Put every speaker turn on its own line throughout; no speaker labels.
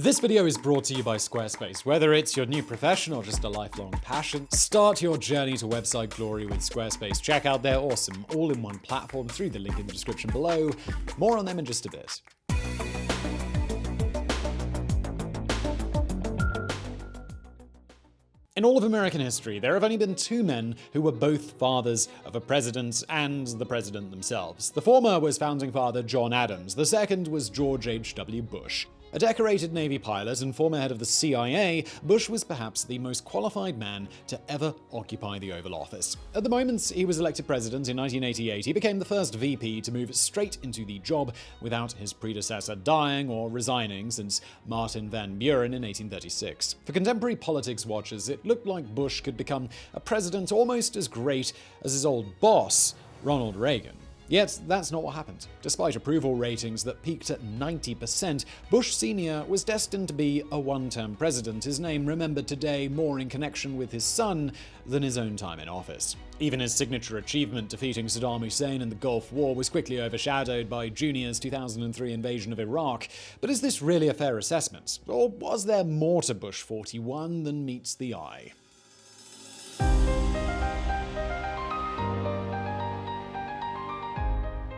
This video is brought to you by Squarespace. Whether it's your new profession or just a lifelong passion, start your journey to website glory with Squarespace. Check out their awesome all-in-one platform through the link in the description below. More on them in just a bit. In all of American history, there have only been two men who were both fathers of a president and the president themselves. The former was founding father John Adams. The second was George H.W. Bush. A decorated Navy pilot and former head of the CIA, Bush was perhaps the most qualified man to ever occupy the Oval Office. At the moment he was elected president in 1988, he became the first VP to move straight into the job without his predecessor dying or resigning since Martin Van Buren in 1836. For contemporary politics watchers, it looked like Bush could become a president almost as great as his old boss, Ronald Reagan. Yet, that's not what happened. Despite approval ratings that peaked at 90%, Bush Sr. was destined to be a one-term president, his name remembered today more in connection with his son than his own time in office. Even his signature achievement, defeating Saddam Hussein in the Gulf War, was quickly overshadowed by Jr.'s 2003 invasion of Iraq. But is this really a fair assessment? Or was there more to Bush 41 than meets the eye?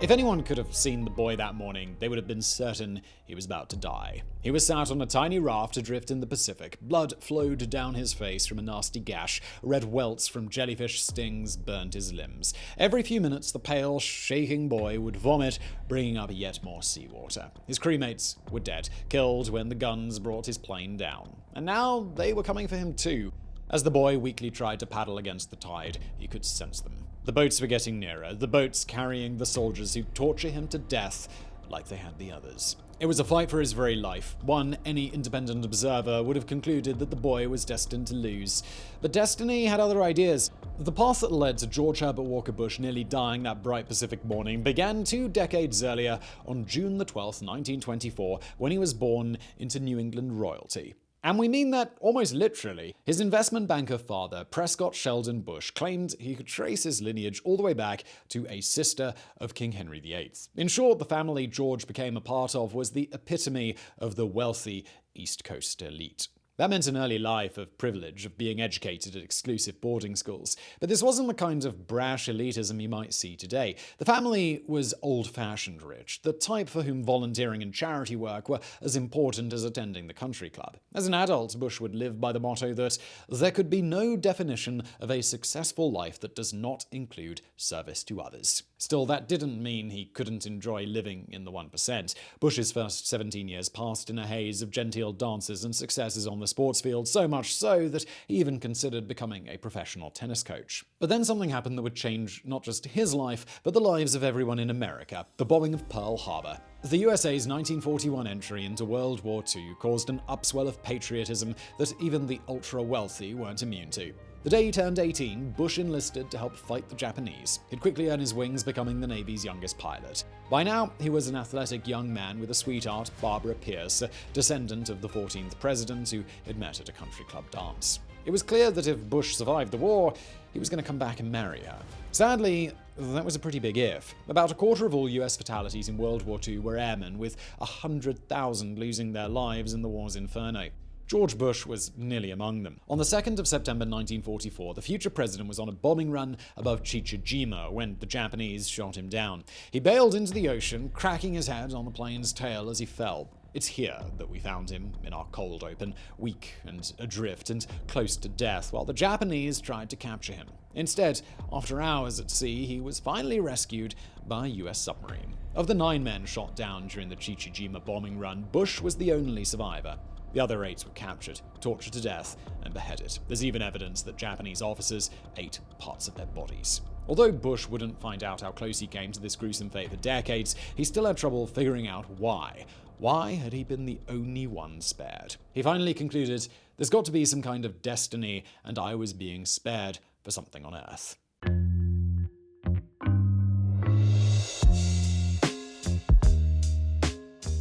If anyone could have seen the boy that morning, they would have been certain he was about to die. He was sat on a tiny raft adrift in the Pacific. Blood flowed down his face from a nasty gash. Red welts from jellyfish stings burned his limbs. Every few minutes, the pale, shaking boy would vomit, bringing up yet more seawater. His crewmates were dead, killed when the guns brought his plane down. And now they were coming for him too. As the boy weakly tried to paddle against the tide, he could sense them. The boats were getting nearer, the boats carrying the soldiers who torture him to death like they had the others. It was a fight for his very life, one any independent observer would have concluded that the boy was destined to lose. But destiny had other ideas. The path that led to George Herbert Walker Bush nearly dying that bright Pacific morning began 2 decades earlier on June the 12th, 1924, when he was born into New England royalty. And we mean that almost literally. His investment banker father, Prescott Sheldon Bush, claimed he could trace his lineage all the way back to a sister of King Henry VIII. In short, the family George became a part of was the epitome of the wealthy East Coast elite. That meant an early life of privilege, of being educated at exclusive boarding schools. But this wasn't the kind of brash elitism you might see today. The family was old-fashioned rich, the type for whom volunteering and charity work were as important as attending the country club. As an adult, Bush would live by the motto that there could be no definition of a successful life that does not include service to others. Still, that didn't mean he couldn't enjoy living in the 1%. Bush's first 17 years passed in a haze of genteel dances and successes on the sports field, so much so that he even considered becoming a professional tennis coach. But then something happened that would change not just his life, but the lives of everyone in America: the bombing of Pearl Harbor. The USA's 1941 entry into World War II caused an upswell of patriotism that even the ultra-wealthy weren't immune to. The day he turned 18, Bush enlisted to help fight the Japanese. He'd quickly earn his wings, becoming the Navy's youngest pilot. By now, he was an athletic young man with a sweetheart, Barbara Pierce, a descendant of the 14th president who had met at a country club dance. It was clear that if Bush survived the war, he was going to come back and marry her. Sadly, that was a pretty big if. About a quarter of all US fatalities in World War II were airmen, with 100,000 losing their lives in the war's inferno. George Bush was nearly among them. On the 2nd of September 1944, the future president was on a bombing run above Chichijima when the Japanese shot him down. He bailed into the ocean, cracking his head on the plane's tail as he fell. It's here that we found him, in our cold open, weak and adrift and close to death, while the Japanese tried to capture him. Instead, after hours at sea, he was finally rescued by a US submarine. Of the 9 men shot down during the Chichijima bombing run, Bush was the only survivor. The other 8 were captured, tortured to death, and beheaded. There's even evidence that Japanese officers ate parts of their bodies. Although Bush wouldn't find out how close he came to this gruesome fate for decades, he still had trouble figuring out why. Why had he been the only one spared? He finally concluded, there's got to be some kind of destiny, and I was being spared for something on Earth.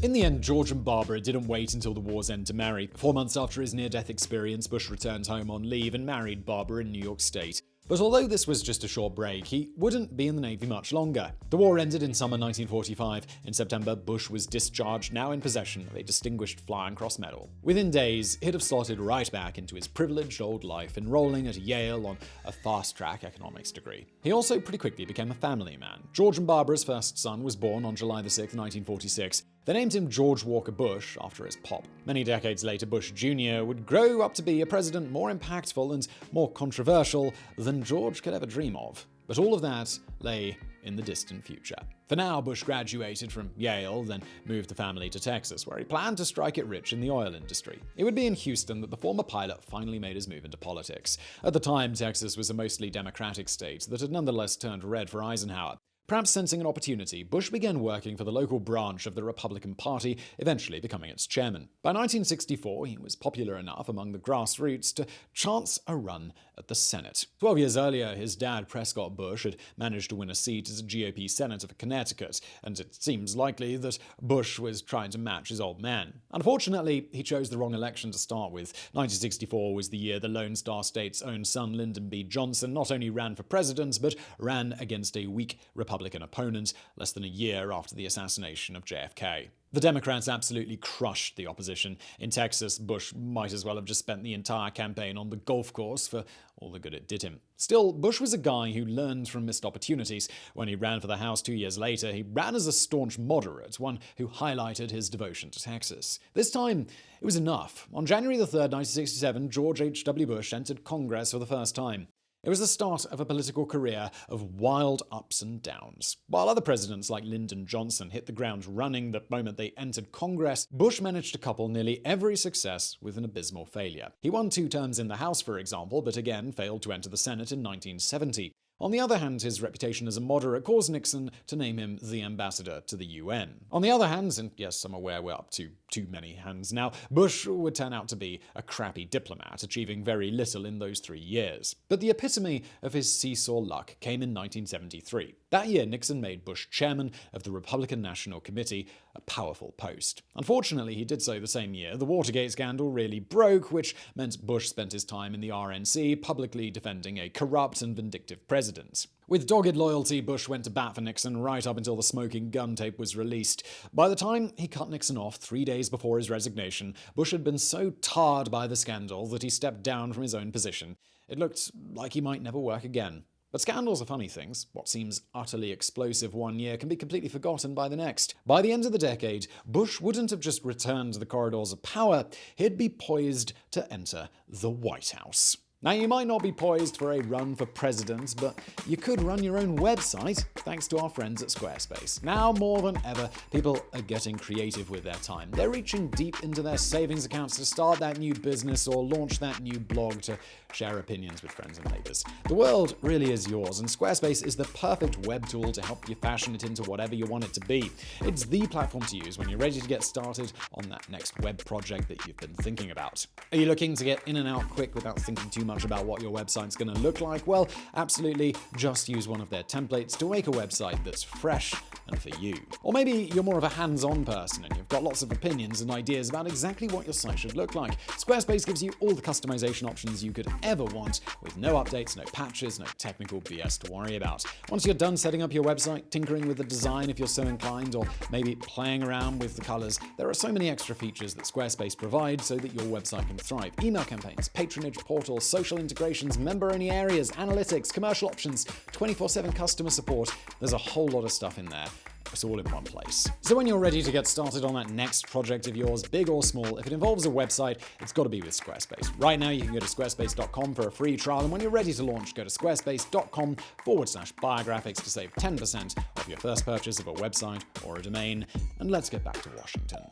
In the end, George and Barbara didn't wait until the war's end to marry. 4 months after his near-death experience, Bush returned home on leave and married Barbara in New York State. But although this was just a short break, he wouldn't be in the Navy much longer. The war ended in summer 1945. In September, Bush was discharged, now in possession of a Distinguished Flying Cross Medal. Within days, he'd have slotted right back into his privileged old life, enrolling at Yale on a fast-track economics degree. He also pretty quickly became a family man. George and Barbara's first son was born on July 6, 1946. They named him George Walker Bush after his pop. Many decades later, Bush Jr. would grow up to be a president more impactful and more controversial than George could ever dream of. But all of that lay in the distant future. For now, Bush graduated from Yale, then moved the family to Texas, where he planned to strike it rich in the oil industry. It would be in Houston that the former pilot finally made his move into politics. At the time, Texas was a mostly Democratic state that had nonetheless turned red for Eisenhower. Perhaps sensing an opportunity, Bush began working for the local branch of the Republican Party, eventually becoming its chairman. By 1964, he was popular enough among the grassroots to chance a run at the Senate. 12 years earlier, his dad, Prescott Bush, had managed to win a seat as a GOP senator for Connecticut, and it seems likely that Bush was trying to match his old man. Unfortunately, he chose the wrong election to start with. 1964 was the year the Lone Star State's own son, Lyndon B. Johnson, not only ran for president, but ran against a weak Republican opponent less than a year after the assassination of JFK. The Democrats absolutely crushed the opposition. In Texas, Bush might as well have just spent the entire campaign on the golf course for all the good it did him. Still, Bush was a guy who learned from missed opportunities. When he ran for the House 2 years later, he ran as a staunch moderate, one who highlighted his devotion to Texas. This time, it was enough. On January 3rd, 1967, George H.W. Bush entered Congress for the first time. It was the start of a political career of wild ups and downs. While other presidents like Lyndon Johnson hit the ground running the moment they entered Congress, Bush managed to couple nearly every success with an abysmal failure. He won 2 terms in the House, for example, but again failed to enter the Senate in 1970. On the other hand, his reputation as a moderate caused Nixon to name him the ambassador to the UN. On the other hand, and yes, I'm aware we're up to too many hands now, Bush would turn out to be a crappy diplomat, achieving very little in those 3 years. But the epitome of his seesaw luck came in 1973. That year, Nixon made Bush chairman of the Republican National Committee, a powerful post. Unfortunately, he did so the same year the Watergate scandal really broke, which meant Bush spent his time in the RNC, publicly defending a corrupt and vindictive president. With dogged loyalty, Bush went to bat for Nixon right up until the smoking gun tape was released. By the time he cut Nixon off 3 days before his resignation, Bush had been so tarred by the scandal that he stepped down from his own position. It looked like he might never work again. But scandals are funny things. What seems utterly explosive one year can be completely forgotten by the next. By the end of the decade, Bush wouldn't have just returned to the corridors of power, he'd be poised to enter the White House. Now, you might not be poised for a run for president, but you could run your own website thanks to our friends at Squarespace. Now more than ever, people are getting creative with their time. They're reaching deep into their savings accounts to start that new business or launch that new blog to share opinions with friends and neighbors. The world really is yours, and Squarespace is the perfect web tool to help you fashion it into whatever you want it to be. It's the platform to use when you're ready to get started on that next web project that you've been thinking about. Are you looking to get in and out quick without thinking too much about what your website's going to look like? Well, absolutely, just use one of their templates to make a website that's fresh and for you. Or maybe you're more of a hands-on person and you've got lots of opinions and ideas about exactly what your site should look like. Squarespace gives you all the customization options you could ever want, with no updates, no patches, no technical BS to worry about. Once you're done setting up your website, tinkering with the design if you're so inclined, or maybe playing around with the colors, there are so many extra features that Squarespace provides so that your website can thrive. Email campaigns, patronage portals, social integrations, member-only areas, analytics, commercial options, 24/7 customer support. There's a whole lot of stuff in there. It's all in one place. So when you're ready to get started on that next project of yours, big or small, if it involves a website, it's got to be with Squarespace. Right now, you can go to squarespace.com for a free trial, and when you're ready to launch, go to squarespace.com/biographics to save 10% off your first purchase of a website or a domain. And let's get back to Washington.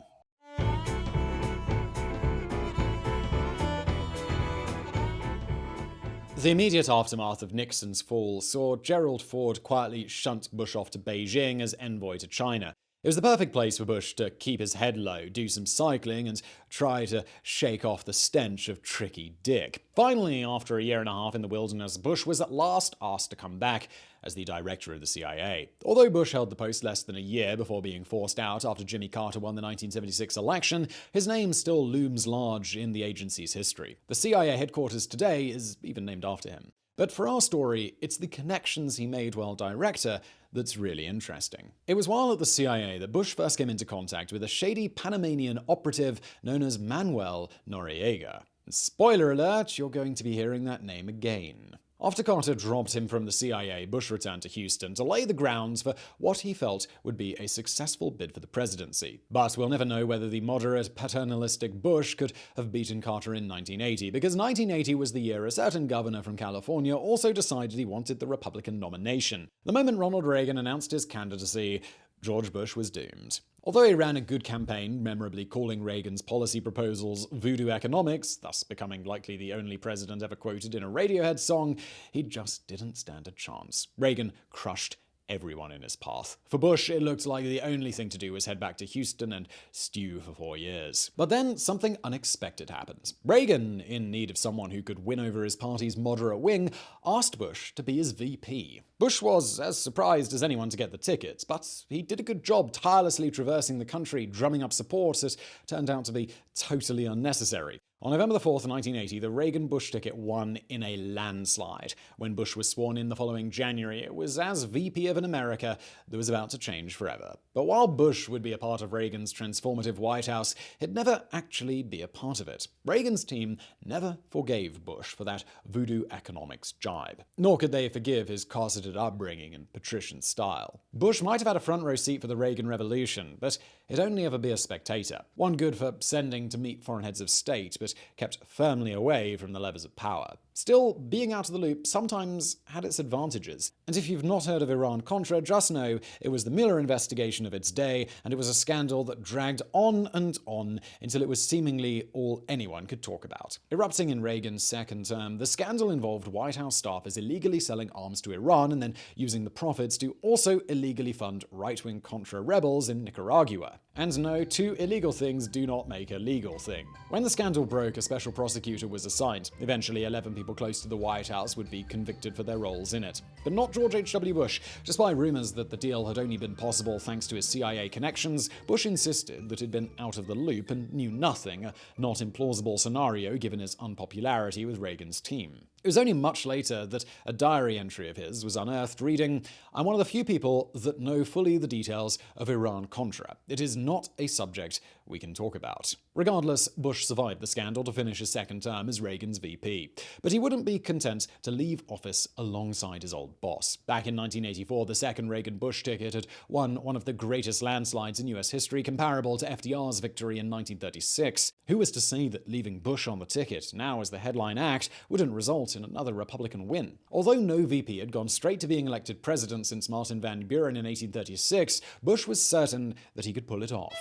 The immediate aftermath of Nixon's fall saw Gerald Ford quietly shunt Bush off to Beijing as envoy to China. It was the perfect place for Bush to keep his head low, do some cycling, and try to shake off the stench of Tricky Dick. Finally, after a year and a half in the wilderness, Bush was at last asked to come back as the director of the CIA. Although Bush held the post less than a year before being forced out after Jimmy Carter won the 1976 election, his name still looms large in the agency's history. The CIA headquarters today is even named after him. But for our story, it's the connections he made while director that's really interesting. It was while at the CIA that Bush first came into contact with a shady Panamanian operative known as Manuel Noriega. And spoiler alert, you're going to be hearing that name again. After Carter dropped him from the CIA, Bush returned to Houston to lay the grounds for what he felt would be a successful bid for the presidency. But we'll never know whether the moderate, paternalistic Bush could have beaten Carter in 1980, because 1980 was the year a certain governor from California also decided he wanted the Republican nomination. The moment Ronald Reagan announced his candidacy, George Bush was doomed. Although he ran a good campaign, memorably calling Reagan's policy proposals voodoo economics, thus becoming likely the only president ever quoted in a Radiohead song, he just didn't stand a chance. Reagan crushed everyone in his path. For Bush, it looked like the only thing to do was head back to Houston and stew for 4 years. But then something unexpected happened. Reagan, in need of someone who could win over his party's moderate wing, asked Bush to be his VP. Bush was as surprised as anyone to get the ticket, but he did a good job tirelessly traversing the country, drumming up support that turned out to be totally unnecessary. On November 4th, 1980, the Reagan-Bush ticket won in a landslide. When Bush was sworn in the following January, it was as VP of an America that was about to change forever. But while Bush would be a part of Reagan's transformative White House, he'd never actually be a part of it. Reagan's team never forgave Bush for that voodoo economics jibe. Nor could they forgive his corseted upbringing and patrician style. Bush might have had a front-row seat for the Reagan Revolution, but he'd only ever be a spectator. One good for sending to meet foreign heads of state, but kept firmly away from the levers of power. Still, being out of the loop sometimes had its advantages. And if you've not heard of Iran-Contra, just know it was the Mueller investigation of its day, and it was a scandal that dragged on and on until it was seemingly all anyone could talk about. Erupting in Reagan's second term, the scandal involved White House staffers illegally selling arms to Iran and then using the profits to also illegally fund right-wing Contra rebels in Nicaragua. And no, two illegal things do not make a legal thing. When the scandal broke, a special prosecutor was assigned. Eventually, 11 people close to the White House would be convicted for their roles in it. But not George H.W. Bush. Despite rumors that the deal had only been possible thanks to his CIA connections, Bush insisted that he'd been out of the loop and knew nothing, a not implausible scenario given his unpopularity with Reagan's team. It was only much later that a diary entry of his was unearthed reading, "I'm one of the few people that know fully the details of Iran-Contra. It is not a subject we can talk about." Regardless, Bush survived the scandal to finish his second term as Reagan's VP. But he wouldn't be content to leave office alongside his old boss. Back in 1984, the second Reagan-Bush ticket had won one of the greatest landslides in US history, comparable to FDR's victory in 1936. Who was to say that leaving Bush on the ticket, now as the headline act, wouldn't result in another Republican win? Although no VP had gone straight to being elected president since Martin Van Buren in 1836, Bush was certain that he could pull it off.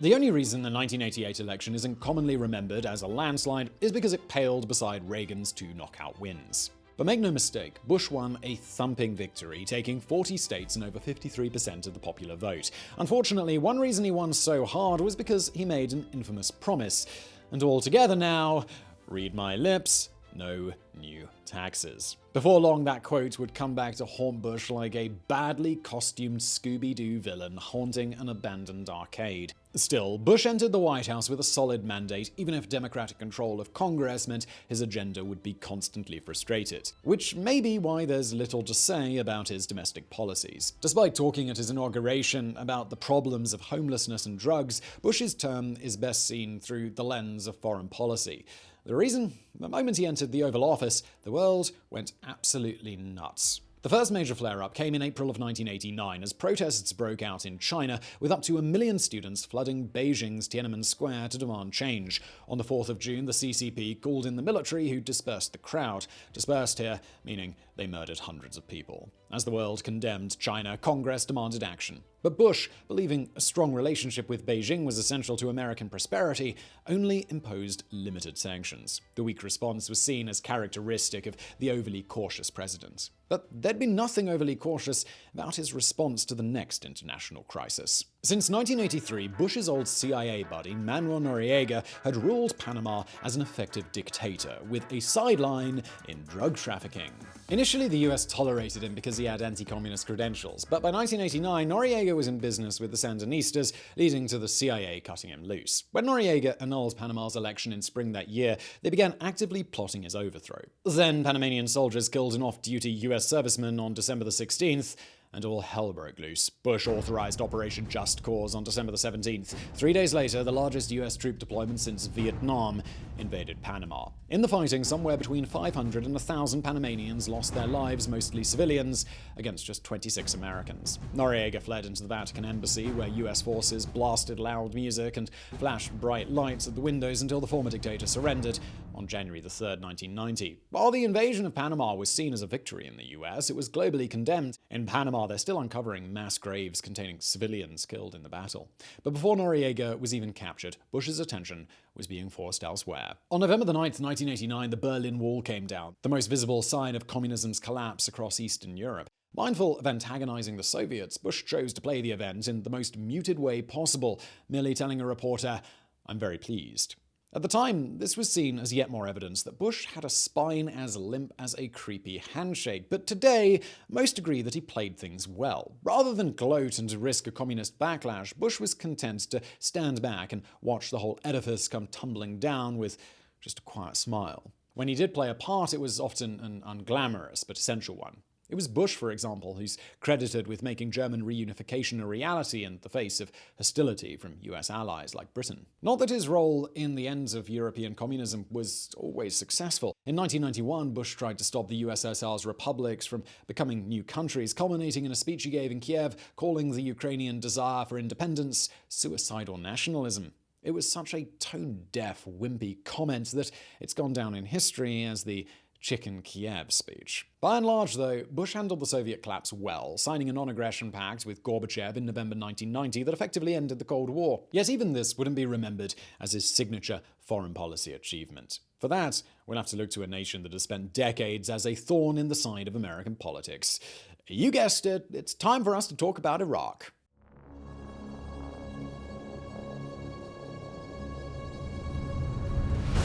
The only reason the 1988 election isn't commonly remembered as a landslide is because it paled beside Reagan's two knockout wins. But make no mistake, Bush won a thumping victory, taking 40 states and over 53% of the popular vote. Unfortunately, one reason he won so hard was because he made an infamous promise. And all together now, read my lips, no new taxes. Before long, that quote would come back to haunt Bush like a badly costumed Scooby-Doo villain haunting an abandoned arcade. Still, Bush entered the White House with a solid mandate, even if Democratic control of Congress meant his agenda would be constantly frustrated. Which may be why there's little to say about his domestic policies. Despite talking at his inauguration about the problems of homelessness and drugs, Bush's term is best seen through the lens of foreign policy. The reason? The moment he entered the Oval Office, the world went absolutely nuts. The first major flare-up came in April of 1989 as protests broke out in China, with up to 1 million students flooding Beijing's Tiananmen Square to demand change. On the 4th of June, the CCP called in the military, who dispersed the crowd. Dispersed here, meaning they murdered hundreds of people. As the world condemned China, Congress demanded action. But Bush, believing a strong relationship with Beijing was essential to American prosperity, only imposed limited sanctions. The weak response was seen as characteristic of the overly cautious president. But there'd been nothing overly cautious about his response to the next international crisis. Since 1983, Bush's old CIA buddy, Manuel Noriega, had ruled Panama as an effective dictator, with a sideline in drug trafficking. Initially Initially, the US tolerated him because he had anti-communist credentials, but by 1989, Noriega was in business with the Sandinistas, leading to the CIA cutting him loose. When Noriega annulled Panama's election in spring that year, they began actively plotting his overthrow. Then, Panamanian soldiers killed an off-duty US serviceman on December the 16th, and all hell broke loose. Bush authorized Operation Just Cause on December the 17th. 3 days later, the largest US troop deployment since Vietnam invaded Panama. In the fighting, somewhere between 500 and 1,000 Panamanians lost their lives, mostly civilians, against just 26 Americans. Noriega fled into the Vatican embassy, where US forces blasted loud music and flashed bright lights at the windows until the former dictator surrendered on January the 3rd, 1990. While the invasion of Panama was seen as a victory in the US, it was globally condemned. In Panama, they're still uncovering mass graves containing civilians killed in the battle. But before Noriega was even captured, Bush's attention was being forced elsewhere. On November the 9th, 1989, the Berlin Wall came down, the most visible sign of communism's collapse across Eastern Europe. Mindful of antagonizing the Soviets, Bush chose to play the event in the most muted way possible, merely telling a reporter, "I'm very pleased." At the time, this was seen as yet more evidence that Bush had a spine as limp as a creepy handshake. But today, most agree that he played things well. Rather than gloat and risk a communist backlash, Bush was content to stand back and watch the whole edifice come tumbling down with just a quiet smile. When he did play a part, it was often an unglamorous but essential one. It was Bush, for example, who's credited with making German reunification a reality in the face of hostility from US allies like Britain. Not that his role in the ends of European communism was always successful. In 1991, Bush tried to stop the USSR's republics from becoming new countries, culminating in a speech he gave in Kiev calling the Ukrainian desire for independence suicidal nationalism. It was such a tone-deaf, wimpy comment that it's gone down in history as the Chicken Kiev speech. By and large, though, Bush handled the Soviet collapse well, signing a non-aggression pact with Gorbachev in November 1990 that effectively ended the Cold War. Yet even this wouldn't be remembered as his signature foreign policy achievement. For that, we'll have to look to a nation that has spent decades as a thorn in the side of American politics. You guessed it, it's time for us to talk about Iraq.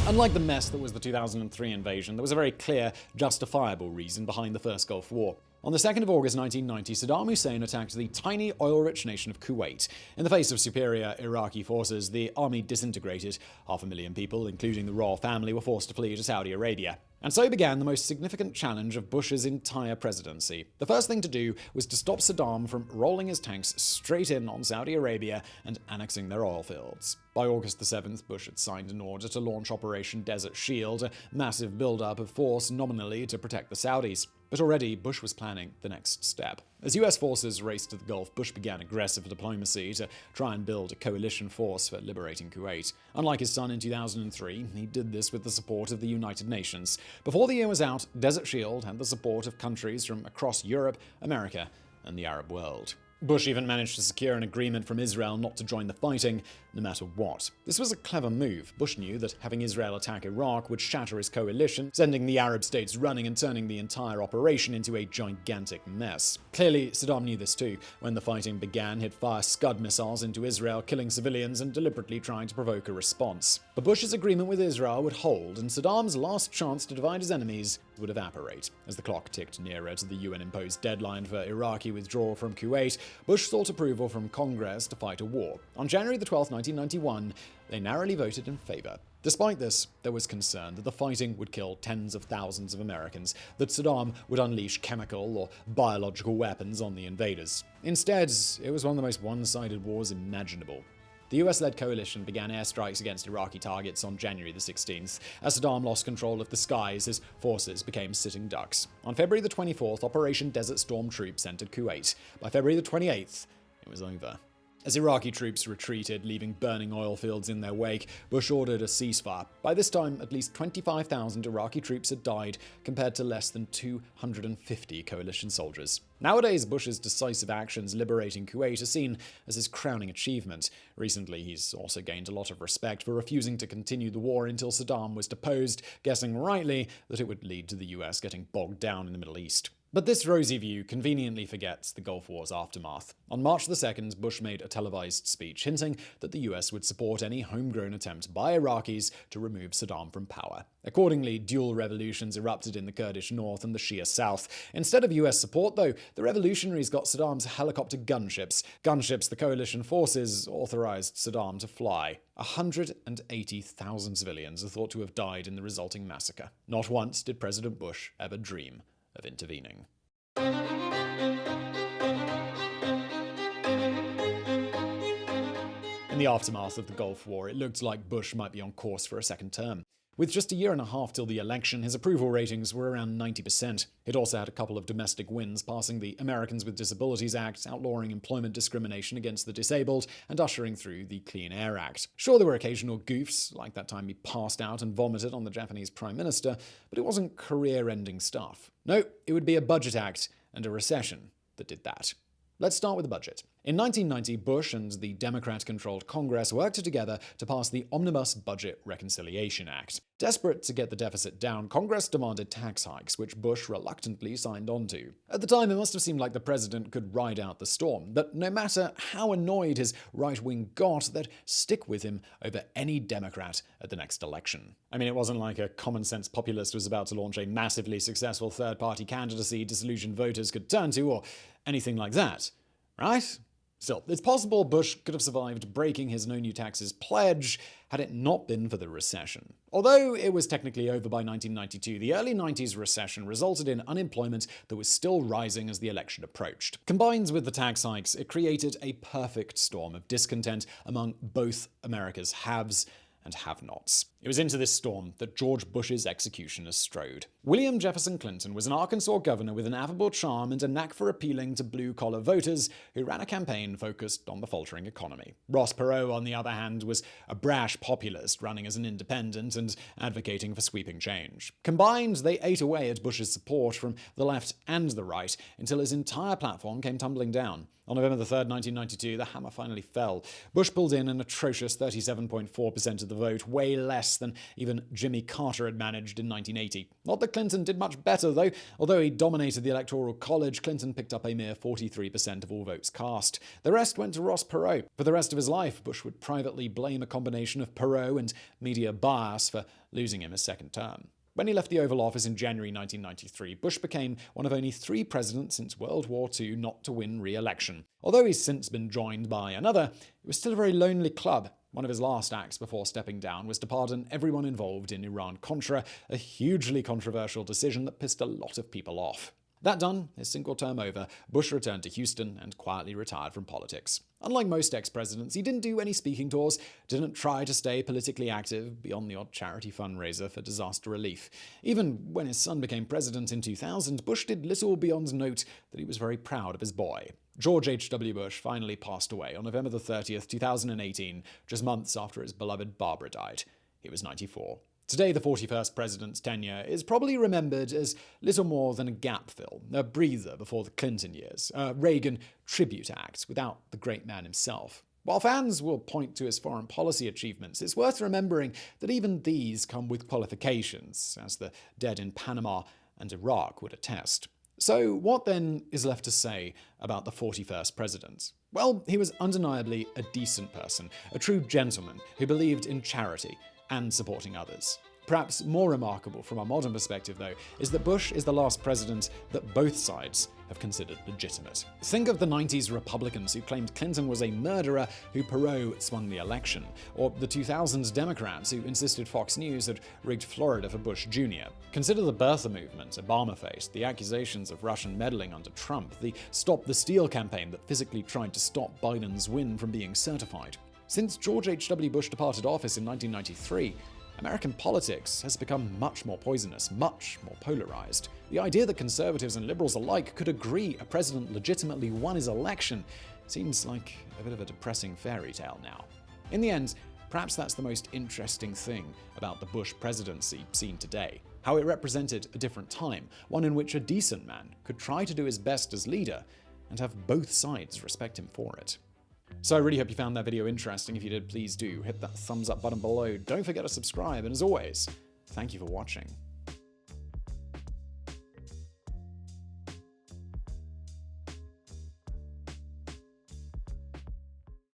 Unlike the mess that was the 2003 invasion, there was a very clear, justifiable reason behind the First Gulf War. On the 2nd of August 1990, Saddam Hussein attacked the tiny oil-rich nation of Kuwait. In the face of superior Iraqi forces, the army disintegrated. 500,000 people, including the royal family, were forced to flee to Saudi Arabia. And so began the most significant challenge of Bush's entire presidency. The first thing to do was to stop Saddam from rolling his tanks straight in on Saudi Arabia and annexing their oil fields. By August the 7th, Bush had signed an order to launch Operation Desert Shield, a massive buildup of force nominally to protect the Saudis. But already, Bush was planning the next step. As US forces raced to the Gulf, Bush began aggressive diplomacy to try and build a coalition force for liberating Kuwait. Unlike his son in 2003, he did this with the support of the United Nations. Before the year was out, Desert Shield had the support of countries from across Europe, America, and the Arab world. Bush even managed to secure an agreement from Israel not to join the fighting, no matter what. This was a clever move. Bush knew that having Israel attack Iraq would shatter his coalition, sending the Arab states running and turning the entire operation into a gigantic mess. Clearly, Saddam knew this too. When the fighting began, he'd fire Scud missiles into Israel, killing civilians and deliberately trying to provoke a response. But Bush's agreement with Israel would hold, and Saddam's last chance to divide his enemies would evaporate. As the clock ticked nearer to the UN-imposed deadline for Iraqi withdrawal from Kuwait, Bush sought approval from Congress to fight a war. On January the 12th, 1991, they narrowly voted in favor. Despite this, there was concern that the fighting would kill tens of thousands of Americans, that Saddam would unleash chemical or biological weapons on the invaders. Instead, it was one of the most one-sided wars imaginable. The US-led coalition began airstrikes against Iraqi targets on January the 16th. As Saddam lost control of the skies, his forces became sitting ducks. On February the 24th, Operation Desert Storm troops entered Kuwait. By February the 28th, it was over. As Iraqi troops retreated, leaving burning oil fields in their wake, Bush ordered a ceasefire. By this time, at least 25,000 Iraqi troops had died, compared to less than 250 coalition soldiers. Nowadays, Bush's decisive actions liberating Kuwait are seen as his crowning achievement. Recently, he's also gained a lot of respect for refusing to continue the war until Saddam was deposed, guessing rightly that it would lead to the US getting bogged down in the Middle East. But this rosy view conveniently forgets the Gulf War's aftermath. On March the 2nd, Bush made a televised speech hinting that the US would support any homegrown attempt by Iraqis to remove Saddam from power. Accordingly, dual revolutions erupted in the Kurdish north and the Shia south. Instead of US support, though, the revolutionaries got Saddam's helicopter gunships the coalition forces authorized Saddam to fly. 180,000 civilians are thought to have died in the resulting massacre. Not once did President Bush ever dream of intervening. In the aftermath of the Gulf War, it looked like Bush might be on course for a second term. With just a year and a half till the election, his approval ratings were around 90%. It also had a couple of domestic wins, passing the Americans with Disabilities Act, outlawing employment discrimination against the disabled, and ushering through the Clean Air Act. Sure, there were occasional goofs, like that time he passed out and vomited on the Japanese Prime Minister, but it wasn't career-ending stuff. No, it would be a budget act and a recession that did that. Let's start with the budget. In 1990, Bush and the Democrat-controlled Congress worked together to pass the Omnibus Budget Reconciliation Act. Desperate to get the deficit down, Congress demanded tax hikes, which Bush reluctantly signed on to. At the time, it must have seemed like the president could ride out the storm, but no matter how annoyed his right wing got, they'd stick with him over any Democrat at the next election. I mean, it wasn't like a common-sense populist was about to launch a massively successful third-party candidacy disillusioned voters could turn to, or anything like that, right? Still, it's possible Bush could have survived breaking his no new taxes pledge had it not been for the recession. Although it was technically over by 1992, the early 90s recession resulted in unemployment that was still rising as the election approached. Combined with the tax hikes, it created a perfect storm of discontent among both America's haves and have-nots. It was into this storm that George Bush's executioner strode. William Jefferson Clinton was an Arkansas governor with an affable charm and a knack for appealing to blue-collar voters who ran a campaign focused on the faltering economy. Ross Perot, on the other hand, was a brash populist running as an independent and advocating for sweeping change. Combined, they ate away at Bush's support from the left and the right until his entire platform came tumbling down. On November 3rd, 1992, the hammer finally fell. Bush pulled in an atrocious 37.4% of the vote, way less than even Jimmy Carter had managed in 1980. Not that Clinton did much better, though. Although he dominated the Electoral College, Clinton picked up a mere 43% of all votes cast. The rest went to Ross Perot. For the rest of his life, Bush would privately blame a combination of Perot and media bias for losing him his second term. When he left the Oval Office in January 1993, Bush became one of only 3 presidents since World War II not to win re-election. Although he's since been joined by another, it was still a very lonely club. One of his last acts before stepping down was to pardon everyone involved in Iran-Contra, a hugely controversial decision that pissed a lot of people off. That done, his single term over, Bush returned to Houston and quietly retired from politics. Unlike most ex-presidents, he didn't do any speaking tours, didn't try to stay politically active beyond the odd charity fundraiser for disaster relief. Even when his son became president in 2000, Bush did little beyond note that he was very proud of his boy. George H.W. Bush finally passed away on November 30th, 2018, just months after his beloved Barbara died. He was 94. Today, the 41st president's tenure is probably remembered as little more than a gap fill, a breather before the Clinton years, a Reagan tribute act without the great man himself. While fans will point to his foreign policy achievements, it's worth remembering that even these come with qualifications, as the dead in Panama and Iraq would attest. So what then is left to say about the 41st president? Well, he was undeniably a decent person, a true gentleman who believed in charity and supporting others. Perhaps more remarkable from a modern perspective, though, is that Bush is the last president that both sides have considered legitimate. Think of the 90s Republicans who claimed Clinton was a murderer who Perot swung the election, or the 2000s Democrats who insisted Fox News had rigged Florida for Bush Jr. Consider the birther movement Obama faced, the accusations of Russian meddling under Trump, the Stop the Steal campaign that physically tried to stop Biden's win from being certified. Since George H.W. Bush departed office in 1993, American politics has become much more poisonous, much more polarized. The idea that conservatives and liberals alike could agree a president legitimately won his election seems like a bit of a depressing fairy tale now. In the end, perhaps that's the most interesting thing about the Bush presidency seen today. How it represented a different time, one in which a decent man could try to do his best as leader and have both sides respect him for it. So I really hope you found that video interesting. If you did, please do hit that thumbs up button below. Don't forget to subscribe, and as always, thank you for watching.